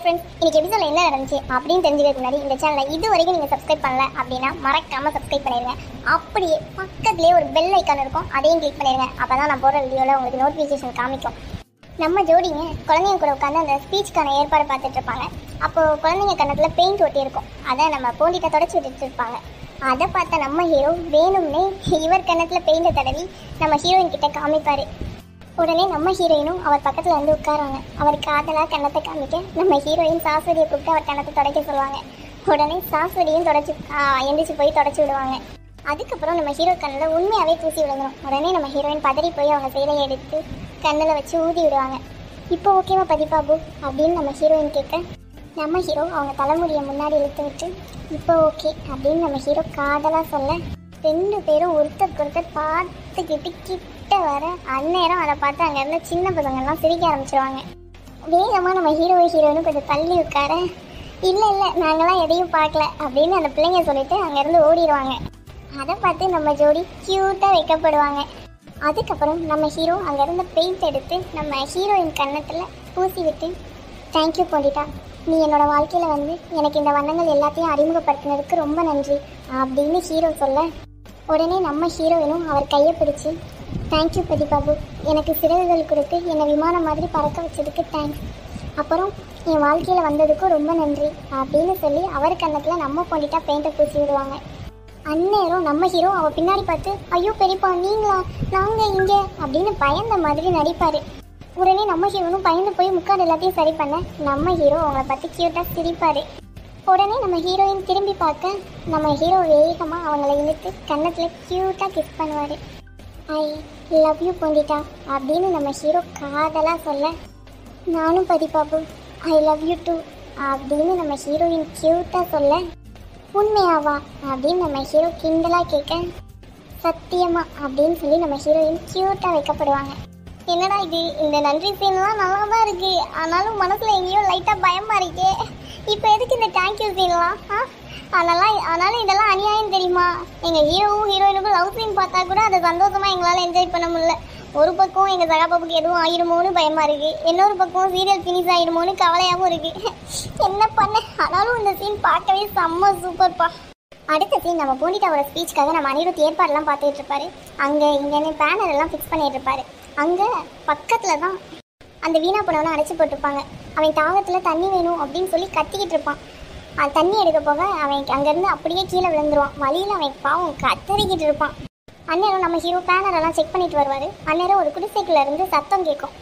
Friends, இன்னைக்கு எபிசோட்ல என்ன நடந்துச்சு அப்படின்னு தெரிஞ்சுக்கிறதுக்கு முன்னாடி இந்த சேனலை இது வரைக்கும் நீங்கள் சப்ஸ்கிரைப் பண்ணல அப்படின்னா மறக்காமல் சப்ஸ்கிரைப் பண்ணிடுங்க. அப்படியே பக்கத்துலேயே ஒரு பெல் ஐக்கான் இருக்கும், அதையும் கிளிக் பண்ணிடுங்க. அப்போ தான் நான் போடுற வீடியோவில் உங்களுக்கு நோட்டிஃபிகேஷன் காமிக்கும். நம்ம ஜோடிங்க குழந்தைங்க கூட உட்காந்து அந்த ஸ்பீச்சுக்கான ஏற்பாடு பார்த்துட்டு இருப்பாங்க. அப்போது குழந்தைங்க கண்ணத்தில் பெயிண்ட் ஒட்டி இருக்கும், அதை நம்ம போண்டிட்ட தொடச்சி விட்டுட்டு இருப்பாங்க. அதை பார்த்த நம்ம ஹீரோ வேணும்னே இவர் கண்ணத்தில் பெயிண்டை தடவி நம்ம ஹீரோயின் கிட்ட காமிப்பார். உடனே நம்ம ஹீரோயினும் அவர் பக்கத்தில் வந்து உட்காருவாங்க. அவர் காதலாக கண்ணத்தை காமிக்க நம்ம ஹீரோயின் சாஸ்வதியை கூப்பிட்டு அவர் கண்ணத்தை தொடக்க சொல்லுவாங்க. உடனே சாஸ்வதியும் எந்திரிச்சு போய் தொடச்சி விடுவாங்க. அதுக்கப்புறம் நம்ம ஹீரோ கண்ணில் உண்மையாகவே தூசி விழுந்துடும். உடனே நம்ம ஹீரோயின் பதறி போய் அவங்க சேலையை எடுத்து கண்ணில் வச்சு ஊதி விடுவாங்க. இப்போ ஓகேவா பதிபாபு அப்படின்னு நம்ம ஹீரோயின் கேட்க நம்ம ஹீரோ அவங்க தலைமுடியை முன்னாடி இழுத்து விட்டு இப்போ ஓகே அப்படின்னு நம்ம ஹீரோ காதலாக சொல்ல ரெண்டு பேரும் ஒருத்தர் பார்த்துக்கிட்டு கிட்ட வர அந்நேரம் அதை பார்த்து அங்கே இருந்த சின்ன பசங்கள்லாம் சிரிக்க ஆரம்பிச்சிருவாங்க. வேகமாக நம்ம ஹீரோயினும் கொஞ்சம் தள்ளி உட்கார இல்லை நாங்களாம் எதையும் பார்க்கல அப்படின்னு அந்த பிள்ளைங்க சொல்லிட்டு அங்கேருந்து ஓடிடுவாங்க. அதை பார்த்து நம்ம ஜோடி க்யூட்டாக வைக்கப்படுவாங்க. அதுக்கப்புறம் நம்ம ஹீரோ அங்கேருந்து பெயிண்ட் எடுத்து நம்ம ஹீரோயின் கன்னத்தில் பூசி விட்டு தேங்க்யூ போண்டிட்டா, நீ என்னோட வாழ்க்கையில் வந்து எனக்கு இந்த வண்ணங்கள் எல்லாத்தையும் அறிமுகப்படுத்தினதுக்கு ரொம்ப நன்றி அப்படின்னு ஹீரோ சொல்ல உடனே நம்ம ஹீரோயினும் அவர் கையை பிடிச்சி தேங்க்யூ பதிபாபு, எனக்கு சிறகுகள் கொடுத்து என்னை விமானம் மாதிரி பறக்க வச்சதுக்கு தேங்க்ஸ், அப்புறம் என் வாழ்க்கையில் வந்ததுக்கும் ரொம்ப நன்றி அப்படின்னு சொல்லி அவர் கன்னத்தில் நம்ம போண்டிட்டா பெயிண்டை பூசி விடுவாங்க. அந்நேரம் நம்ம ஹீரோ அவள் பின்னாடி பார்த்து ஐயோ பெரியப்பா நீங்களா, நாங்கள் இங்கே அப்படின்னு பயந்த மாதிரி நடிப்பார். உடனே நம்ம ஹீரோனும் பயந்து போய் முக்காடு எல்லாத்தையும் சரி பண்ண நம்ம ஹீரோ அவங்கள பற்றி க்யூட்டாக சிரிப்பார். உடனே நம்ம ஹீரோயின் திரும்பி பார்க்க நம்ம ஹீரோ வேகமாக அவங்கள இழுத்து கன்னத்தில் க்யூட்டாக கிஸ் பண்ணுவார். ஐ லவ் யூ போண்டிட்டா அப்படின்னு நம்ம ஹீரோ காதலாக சொல்ல நானும் பதிபாபு ஐ லவ் யூ டூ அப்படின்னு நம்ம ஹீரோயின் க்யூட்டாக சொல்ல உண்மையாவா அப்படின்னு நம்ம ஹீரோ கிண்டலாக கேட்க சத்தியமா அப்படின்னு சொல்லி நம்ம ஹீரோயின் க்யூட்டாக வைக்கப்படுவாங்க. என்னடா இது, இந்த நன்றி சீன்லாம் நல்லா தான் இருக்குது, ஆனாலும் மனசில் எங்கேயோ லைட்டாக பயமாக இருக்கே. இப்போ எதுக்கு இந்த தேங்க்யூ சீன்லாம்? ஆனாலும் இதெல்லாம் அநியாயம் தெரியுமா? எங்கள் ஹீரோயினுக்கும் லவ் சீன் பார்த்தா கூட அதை சந்தோஷமாக எங்களால் என்ஜாய் பண்ண முடியல. ஒரு பக்கம் எங்கள் சகாபாப்புக்கு எதுவும் ஆயிடுமோன்னு பயமாக இருக்குது, இன்னொரு பக்கம் சீரியல் ஃபினிஷ் ஆகிடுமோன்னு கவலையாகவும் இருக்குது. என்ன பண்ண, ஆனாலும் இந்த சீன் பார்க்கவே செம்ம சூப்பர்ப்பா. அடுத்த சீன் நம்ம போண்டிட்டாவோட ஸ்பீச்சுக்காக நம்ம அனிருத் ஏற்பாடெல்லாம் பார்த்துட்டு இருப்பாரு. அங்கே இங்கேன்னு பேனர் எல்லாம் ஃபிக்ஸ் பண்ணிட்டு இருப்பாரு. அங்கே பக்கத்தில் தான் அந்த வீணா போனவனை அடைச்சி போட்டிருப்பாங்க. அவன் தாகத்தில் தண்ணி வேணும் அப்படின்னு சொல்லி கத்திக்கிட்டு இருப்பான். அந்த தண்ணி எடுக்க போக அவன் அங்கேருந்து அப்படியே கீழே விழுந்துருவான். வழியில் அவன் பாவம் கத்தறிக்கிட்டு இருப்பான். அந்நேரம் நம்ம ஹீரோ பேனரெல்லாம் செக் பண்ணிட்டு வருவார். அந்நேரம் ஒரு குடிசைக்குள்ள இருந்து சத்தம் கேட்கும்.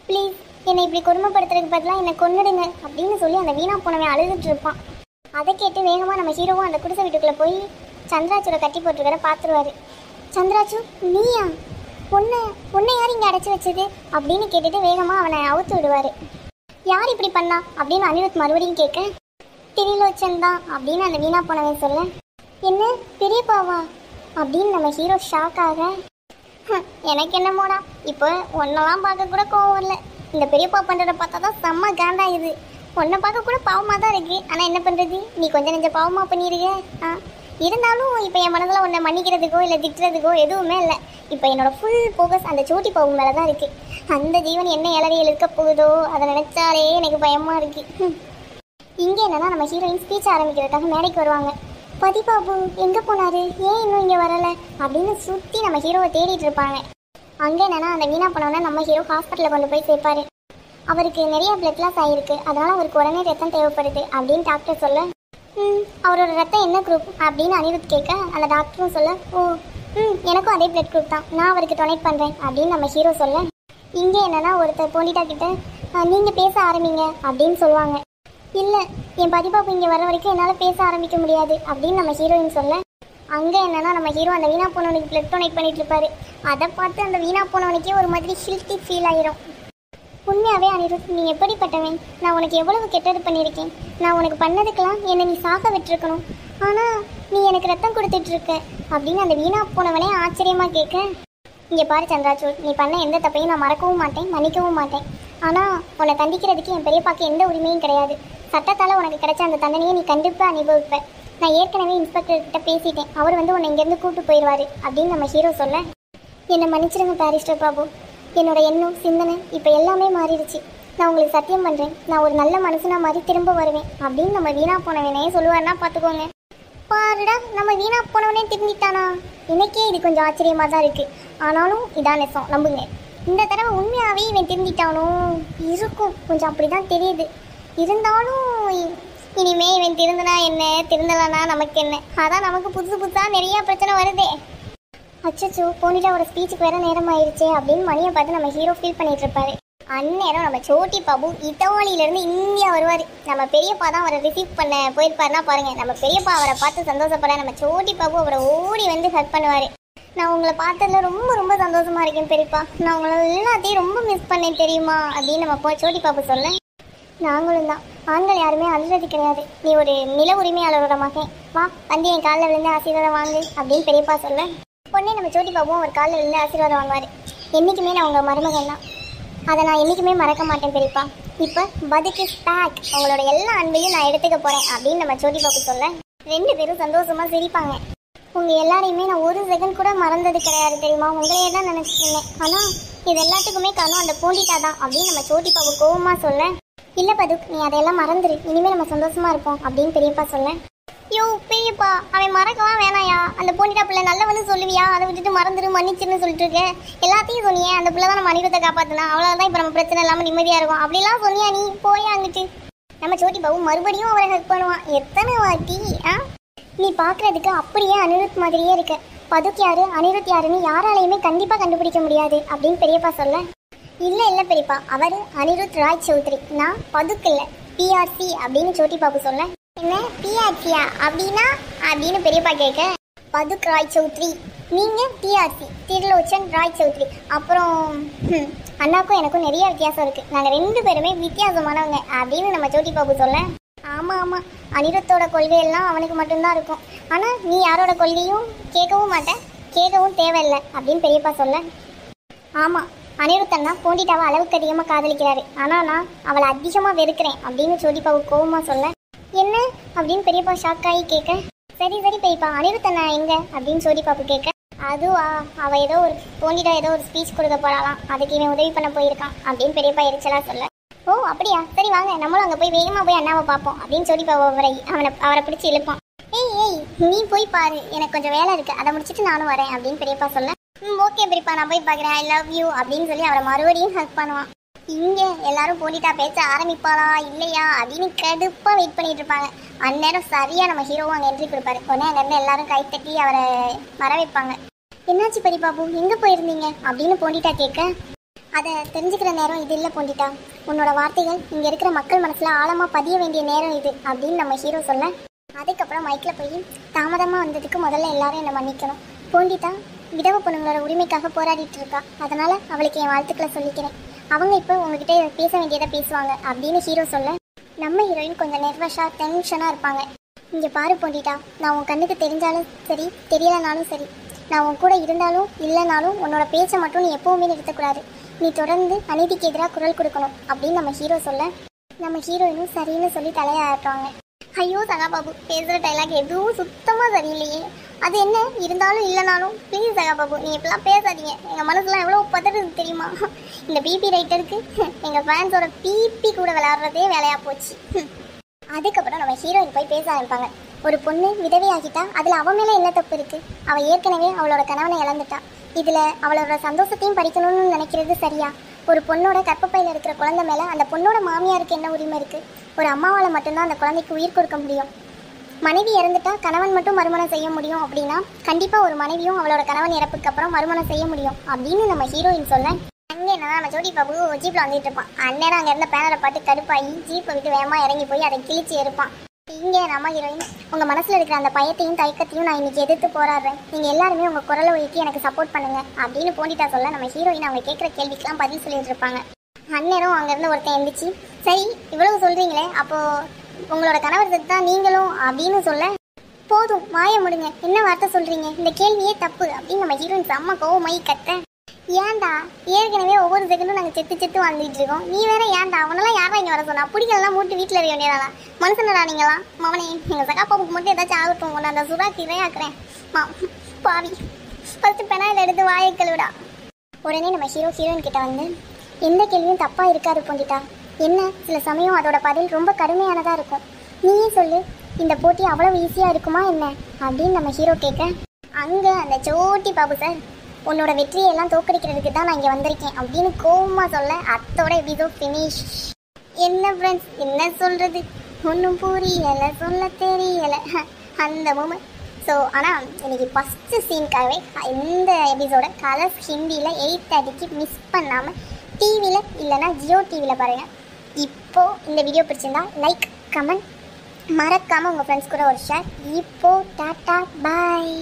ப்ளீஸ் என்னை இப்படி கொடுமைப்படுத்துறதுக்கு பதிலாக என்னை கொன்னுடுங்க அப்படின்னு சொல்லி அந்த வீணா போனவன் அழுதுட்டு இருப்பான். அதை கேட்டு வேகமாக நம்ம ஹீரோவும் அந்த குடிசை வீட்டுக்குள்ளே போய் சந்திராச்சூரை கட்டி போட்டுருக்கிற பார்த்துருவாரு. சந்திராச்சு நீயா, பொண்ணை யார் இங்கே அடைச்சி வச்சது அப்படின்னு கேட்டுட்டு வேகமாக அவனை அவுத்து விடுவார். யார் இப்படி பண்ணா அப்படின்னு அனிருத் மறுபடியும் கேட்க திரிலோச்சன் தான் அப்படின்னு அந்த வீணா போனவன் சொல்ல என்ன பெரியப்பாவா அப்படின்னு நம்ம ஹீரோ ஷாக்காக எனக்கு என்னமோடா இப்போ ஒன்னெல்லாம் பார்க்க கூட கோவம் வரல, இந்த பெரியப்பா பண்ணுறத பார்த்தா தான் செம்ம காண்டாயுது. ஒன்றை பார்க்க கூட பாவமாக தான் இருக்குது, ஆனால் என்ன பண்ணுறது, நீ கொஞ்சம் நெஞ்ச பாவமாக பண்ணிடுங்க. இருந்தாலும் இப்போ என் மனதில் உன்னை மன்னிக்கிறதுக்கோ இல்லை திட்டுறதுக்கோ எதுவுமே இல்லை. இப்போ என்னோட ஃபுல் ஃபோக்கஸ் அந்த சோட்டி பாவு மேலே தான் இருக்குது. அந்த ஜீவன் என்ன இளவியல் இருக்க போகுதோ அதை நினச்சாலே எனக்கு பயமாக இருக்குது. இங்கே என்னன்னா நம்ம ஹீரோயின் ஸ்பீச் ஆரம்பிக்கிறதுக்காக மேடைக்கு வருவாங்க. பதிபாபு எங்கே போனார், ஏன் இன்னும் இங்கே வரலை அப்படின்னு சுற்றி நம்ம ஹீரோவை தேடிட்டு இருப்பாங்க. அங்கே என்னன்னா அந்த வீணா போனவொன்னே நம்ம ஹீரோ ஹாஸ்பிட்டலில் கொண்டு போய் சேர்ப்பார். அவருக்கு நிறைய பிளட் லாஸ் ஆகிருக்கு, அதனால் அவருக்கு உடனே ரத்தம் தேவைப்படுது அப்படின்னு டாக்டர் சொல்ல அவரோட ரத்தம் என்ன குரூப் அப்படின்னு அனிருத் கேட்க அந்த டாக்டரும் சொல்ல எனக்கும் அதே பிளட் குரூப் தான், நான் அவருக்கு டொனேட் பண்ணுறேன் அப்படின்னு நம்ம ஹீரோ சொல்ல இங்கே என்னன்னா ஒருத்தர் போண்டிட்டா கிட்ட நீங்கள் பேச ஆரம்பிங்க அப்படின்னு சொல்லுவாங்க. இல்லை என் பதிபாப்பு இங்கே வர வரைக்கும் என்னால் பேச ஆரம்பிக்க முடியாது அப்படின்னு நம்ம ஹீரோயின் சொல்ல அங்கே என்னன்னா நம்ம ஹீரோ அந்த வீணா போனவனுக்கு பிளட் டொனேட் பண்ணிட்டு இருப்பாரு. அதை பார்த்து அந்த வீணா போனவனுக்கே ஒரு மாதிரி ஹில்ட்டி ஃபீல் ஆகிரும். உண்மையாகவே அனிருத் நீ எப்படிப்பட்டவன், நான் உனக்கு எவ்வளவு கெட்டது பண்ணியிருக்கேன், நான் உனக்கு பண்ணதுக்கெல்லாம் என்னை நீ சாக விட்டுருக்கணும், ஆனால் நீ எனக்கு ரத்தம் கொடுத்துட்ருக்க அப்படின்னு அந்த வீணா போனவனே ஆச்சரியமாக கேட்க இங்கே பாரு சந்திராச்சூர், நீ பண்ண எந்த தப்பையும் நான் மறக்கவும் மாட்டேன் மன்னிக்கவும் மாட்டேன், ஆனால் உன்னை தண்டிக்கிறதுக்கு என் பெரியப்பாக்கு எந்த உரிமையும் கிடையாது. சட்டத்தால் உனக்கு கிடைச்ச அந்த தண்டனையை நீ கண்டிப்பாக அனுபவிப்ப. நான் ஏற்கனவே இன்ஸ்பெக்டர்கிட்ட பேசிட்டேன், அவர் வந்து உன்னை இங்கேருந்து கூப்பிட்டு போயிடுவார் அப்படின்னு நம்ம ஹீரோ சொல்ல என்னை மன்னிச்சிடுங்க பாரிஸ்டர் பாபு, என்னோட எண்ணம் சிந்தனை இப்போ எல்லாமே மாறிடுச்சு. நான் உங்களுக்கு சத்தியம் பண்ணுறேன், நான் ஒரு நல்ல மனுஷனா மாதிரி திரும்ப வருவேன் அப்படின்னு நம்ம வீணா போனவனே சொல்லுவாருன்னா பார்த்துக்கோங்க. பாருடா, நம்ம வீணா போனவனே திரும்பிட்டானா? எனக்கே இது கொஞ்சம் ஆச்சரியமாக தான் இருக்குது. ஆனாலும் இதான் நெசம், நம்புங்க. இந்த தடவை உண்மையாகவே இவன் திரும்பிட்டானோ இருக்கும், கொஞ்சம் அப்படி தான் தெரியுது. இருந்தாலும் இனிமே இவன் திருந்தனா என்ன, திருந்தலனா நமக்கு என்ன? அதான் நமக்கு புதுசு புதுசாக நிறையா பிரச்சனை வருதே. அச்சோ, போனிட்டா ஒரு ஸ்பீச்சுக்கு வேற நேரம் ஆயிடுச்சே அப்படின்னு மணியை பார்த்து நம்ம ஹீரோ ஃபீல் பண்ணிட்டு இருப்பாரு. அந்நேரம் நம்ம சோட்டி பாபு இட்டவாலியிலேருந்து இந்தியா வருவார். நம்ம பெரியப்பா தான் அவரை ரிசீவ் பண்ண போயிருப்பாருன்னா பாருங்க. நம்ம பெரியப்பா அவரை பார்த்து சந்தோஷப்பட நம்ம சோட்டி பாபு அவரை ஓடி வந்து ஹெல்ப் பண்ணுவார். நான் உங்களை பார்த்ததுல ரொம்ப ரொம்ப சந்தோஷமா இருக்கேன் பெரியப்பா, நான் உங்களை எல்லாத்தையும் ரொம்ப மிஸ் பண்ணேன் தெரியுமா அப்படின்னு நம்ம சோட்டி பாபு சொல்ல, நாங்களும் தான். ஆண்கள் யாருமே அழுறது கிடையாது, நீ ஒரு நில உரிமையாளரோட மகன், வா வந்து என் காலில் விழுந்து ஆசீர்வாதம் வாங்கு அப்படின்னு பெரியப்பா சொல்ல, பொண்ணே நம்ம சோட்டி பாபுவும் ஒரு காலில் விழுந்து ஆசீர்வாதம் வாங்குவார். என்றைக்குமே நான் உங்கள் மருமகன் தான், அதை நான் என்றைக்குமே மறக்க மாட்டேன் பெரியப்பா. இப்போ பதுக்கு பேக், உங்களோட எல்லா அன்பையும் நான் எடுத்துக்க போகிறேன் அப்படின்னு நம்ம சோட்டி பாபு சொல்ல, ரெண்டு பேரும் சந்தோஷமாக சிரிப்பாங்க. உங்கள் எல்லாரையுமே நான் ஒரு செகண்ட் கூட மறந்தது கிடையாது தெரியுமா, உங்களையே தான் நினச்சிருந்தேன். ஆனால் இது எல்லாத்துக்குமே காரணம் அந்த போண்டிட்டா தான் அப்படின்னு நம்ம சோட்டி பாபு கோவமாக சொல்ல, இல்லை பதுக், நீ அதையெல்லாம் மறந்துடு, இனிமேல் நம்ம சந்தோஷமாக இருப்போம் அப்படின்னு பெரியப்பா சொல்ல, யோ பெரியப்பா அவன் மறக்கலாம் வேணாயா, அந்த போண்டிட்டா பிள்ளை நல்லவன்னு சொல்லுவியா, அதை விட்டுட்டு மறந்துடு மன்னிச்சுன்னு சொல்லிட்டு இருக்க. எல்லாத்தையும் சொன்னியே, அந்த பிள்ளை தான் நம்ம அனிருத்தை காப்பாற்றினா, அவ்வளோதான் இப்போ நம்ம பிரச்சனை இல்லாமல் நிம்மதியாக இருக்கும் அப்படிலாம் சொன்னியா நீ, போயா அங்கிட்டு. நம்ம சோட்டி பாபு மறுபடியும் அவரை ஹெல்ப் பண்ணுவான். எத்தனை வாட்டி நீ பார்க்குறதுக்கு அப்படியே அனிருத் மாதிரியே இருக்க, பதுக் யாரு அனிருத் யாருன்னு யாராலையுமே கண்டிப்பாக கண்டுபிடிக்க முடியாது அப்படின்னு பெரியப்பா சொல்ல, இல்லை பெரியப்பா, அவர் அனிருத் ராய் சௌத்ரி, நான் பதுக் இல்லை பிஆர்சி அப்படின்னு சோட்டி பாபு சொல்ல, என்ன பிஆர்சியா அப்படின்னா அப்படின்னு பெரியப்பா கேட்க, பதுக் ராய் சௌத்ரி, நீங்கள் பிஆர்சி திருலோச்சன் ராய் சௌத்ரி. அப்புறம் அண்ணாக்கும் எனக்கும் நிறைய வித்தியாசம் இருக்குது, நாங்கள் ரெண்டு பேருமே வித்தியாசமானவங்க அப்படின்னு நம்ம சோட்டி பாபு சொல்ல, ஆமாம் அனிருத்தோட கொள்கையெல்லாம் அவனுக்கு மட்டும்தான் இருக்கும், ஆனால் நீ யாரோட கொள்கையும் கேட்கவும் மாட்டேன், கேட்கவும் தேவையில்லை அப்படின்னு பெரியப்பா சொல்ல, ஆமாம் அனிருத்தன்னா போண்டிட்டாவை அளவுக்கு அதிகமாக காதலிக்கிறாரு, ஆனால் நான் அவளை அதிகமாக வெறுக்கிறேன் அப்படின்னு சோட்டிப்பாவு கோவமாக சொல்ல, என்ன அப்படின்னு பெரியப்பா ஷாக் ஆகி கேட்க, சரி பெரியப்பா அனிருத்தண்ணா எங்க அப்படின்னு சோட்டிப்பாப்பு கேட்க, அதுவா அவள் ஏதோ ஒரு போண்டிட்டா ஏதோ ஒரு ஸ்பீச் கொடுக்க போகிறாளாம், அதுக்கு இவன் உதவி பண்ண போயிருக்கான் அப்படின்னு பெரியப்பா எரிச்சலாக சொல்ல, ஓ அப்படியா, சரி வாங்க நம்மளும் அங்கே போய் வேகமாக போய் அண்ணாவை பார்ப்போம் அப்படின்னு சோட்டிப்பாவை அவரை பிடிச்சி இழுப்பான். ஏய் நீ போய் பாரு, எனக்கு கொஞ்சம் வேலை இருக்குது, அதை முடிச்சுட்டு நானும் வரேன் அப்படின்னு பெரியப்பா சொல்ல, ஓகே பெரியப்பா நான் போய் பார்க்குறேன், ஐ லவ் யூ அப்படின்னு சொல்லி அவரை மறுபடியும் ஹெல்ப் பண்ணுவான். இங்கே எல்லாரும் போண்டிட்டா பேச ஆரம்பிப்பாளா இல்லையா அப்படின்னு கடுப்பாக வெயிட் பண்ணிட்டு இருப்பாங்க. அந்நேரம் சரியாக நம்ம ஹீரோவும் அங்கே என்ட்ரி கொடுப்பாரு. உடனே அங்கேருந்து எல்லாரும் கைத்தட்டி அவரை வர வைப்பாங்க. என்னாச்சு பெரியப்பாபு எங்கே போயிருந்தீங்க அப்படின்னு போண்டிட்டா கேட்க, அதை தெரிஞ்சுக்கிற நேரம் இது இல்லை போண்டிட்டா, உன்னோட வார்த்தைகள் இங்கே இருக்கிற மக்கள் மனசில் ஆழமாக பதிய வேண்டிய நேரம் இது அப்படின்னு நம்ம ஹீரோ சொல்ல, அதுக்கப்புறம் மைக்கில் போய் தாமதமாக வந்ததுக்கு முதல்ல எல்லாரும் என்னை மன்னிக்கணும், போண்டிட்டா விதவை பொண்ணுங்களோட உரிமைக்காக போராடிட்டு இருக்கா, அதனால அவளுக்கு என் வாழ்த்துக்களை சொல்லிக்கிறேன், அவங்க இப்போ உங்ககிட்ட பேச வேண்டியதை பேசுவாங்க அப்படின்னு ஹீரோ சொல்ல, நம்ம ஹீரோயின் கொஞ்சம் நெர்வஸாக டென்ஷனாக இருப்பாங்க. இங்கே பாரு போண்டிட்டா, நான் உன் கண்ணுக்கு தெரிஞ்சாலும் சரி தெரியலனாலும் சரி, நான் உன் கூட இருந்தாலும் இல்லைனாலும் உன்னோட பேச்சை மட்டும் நீ எப்போவுமே நிறுத்தக்கூடாது, நீ தொடர்ந்து அநீதிக்கு எதிராக குரல் கொடுக்கணும் அப்படின்னு நம்ம ஹீரோ சொல்ல, நம்ம ஹீரோயினும் சரின்னு சொல்லி தலையாட்டுவாங்க. ஐயோ சகாபாபு பேசுகிற டைலாக் எதுவும் சுத்தமாக சரியில்லையே, அது என்ன இருந்தாலும் இல்லைனாலும் ப்ளீஸ் சகாபாபு நீ இப்பெல்லாம் பேசாதீங்க, எங்கள் மனசுலாம் எவ்வளோ பதறது தெரியுமா, இந்த பிபி ரைட்டருக்கு எங்கள் ஃபேன்ஸோட பிபி கூட விளையாடுறதே வேலையாக போச்சு. அதுக்கப்புறம் நம்ம ஹீரோயின் போய் பேச ஆரம்பிப்பாங்க. ஒரு பொண்ணு விதவையாகிட்டா அதில் அவன் மேலே என்ன தப்பு இருக்குது, அவள் ஏற்கனவே அவளோட கணவனை இழந்துட்டா, இதில் அவளோட சந்தோஷத்தையும் பறிக்கணும்னு நினைக்கிறது சரியா, ஒரு பொண்ணோட கற்பப்பையில் இருக்கிற குழந்தை மேலே அந்த பொண்ணோட மாமியாருக்கு என்ன உரிமை இருக்குது, ஒரு அம்மாவால் மட்டும்தான் அந்த குழந்தைக்கு உயிர் கொடுக்க முடியும், மனைவி இறந்துட்டா கணவன் மட்டும் மறுமணம் செய்ய முடியும் அப்படின்னா கண்டிப்பாக ஒரு மனைவியும் அவளோட கணவன் இறப்புக்கு அப்புறம் மறுமணம் செய்ய முடியும் அப்படின்னு நம்ம ஹீரோயின் சொல்ல, அங்கே என்னன்னா நம்ம ஜோடி பாபு ஜீப்பில் வந்துட்டு இருப்பான். அந்நேரம் அங்கே இருந்த பேனரை பார்த்து கடுப்பாகி ஜீப்பை விட்டு வேகமாக இறங்கி போய் அதை கிழிச்சு எடுப்பான். இங்கே நம்ம ஹீரோயின், உங்கள் மனசில் இருக்கிற அந்த பயத்தையும் தயக்கத்தையும் நான் இன்னைக்கு எதிர்த்து போராடுறேன், நீங்கள் எல்லாருமே உங்கள் குரலை ஒழுக்கி எனக்கு சப்போர்ட் பண்ணுங்க அப்படின்னு போண்டிட்டா சொல்ல, நம்ம ஹீரோயின் அவங்க கேட்குற கேள்விக்கெல்லாம் பதில் சொல்லிட்டு இருப்பாங்க. அந்நேரம் அங்கேருந்து ஒருத்தன் எழுந்திரிச்சு, சரி இவ்வளவு சொல்கிறீங்களே அப்போது உங்களோட கணவர் தான் நீங்களும் அப்படின்னு சொல்ல, போதும் வாய முடுங்க, என்ன வார்த்தை சொல்கிறீங்க, இந்த கேள்வியே தப்பு அப்படின்னு நம்ம ஹீரோயின் செம்ம கோவமாயி கத்த, ஏன்டா ஏற்கனவே ஒவ்வொரு செகண்டும் நாங்கள் செத்து வாழ்ந்துட்டு இருக்கோம், நீ வேற ஏன்டா அவனெல்லாம் யாரா இங்கே வர சொன்னா, பிடிக்கலாம் மூட்டு வீட்டில் இருக்க வேண்டியதானா, மனுஷனடா நீங்களாம், மவனே எங்கள் சகாப்பாவுக்கு மட்டும் ஏதாச்சும் ஆகட்டும், உன்னை அந்த சுறாக்கு இரையாக்குறேன் பாவி, ஃபஸ்ட்டு பெனாயில் எடுத்து வாயை கழுவிடா. உடனே நம்ம ஹீரோயின் கிட்ட வந்து, எந்த கேள்வியும் தப்பாக இருக்காது போண்டிட்டா, என்ன சில சமயம் அதோட பதில் ரொம்ப கடுமையானதாக இருக்கும். நீயே சொல்லு, இந்த போட்டி அவ்வளவு ஈஸியாக இருக்குமா என்ன அப்படின்னு நம்ம ஹீரோ கேட்க, அங்கே அந்த சோட்டி பாபு சார், உன்னோட வெற்றியெல்லாம் தோக்கடிக்கிறதுக்கு தான் நான் இங்கே வந்திருக்கேன் அப்படின்னு கோவமாக சொல்ல, அத்தோட எபிசோட் ஃபினிஷ். என்ன ஃப்ரெண்ட்ஸ், என்ன சொல்கிறது, ஒன்றும் புரியலை, சொல்ல தெரியலை அந்த மூமெண்ட். ஸோ ஆனால் இன்னைக்கு ஃபஸ்ட்டு சீனுக்காகவே இந்த எபிசோட கலர்ஸ் ஹிந்தியில் 8:30க்கு மிஸ் பண்ணாமல் டிவியில் இல்லைனா ஜியோ டிவியில் பாருங்கள். இப்போது இந்த வீடியோ பிடிச்சிருந்தா லைக், கமெண்ட், மறக்காமல் உங்கள் ஃப்ரெண்ட்ஸ் கூட ஒரு ஷேர். இப்போது டாட்டா பாய்.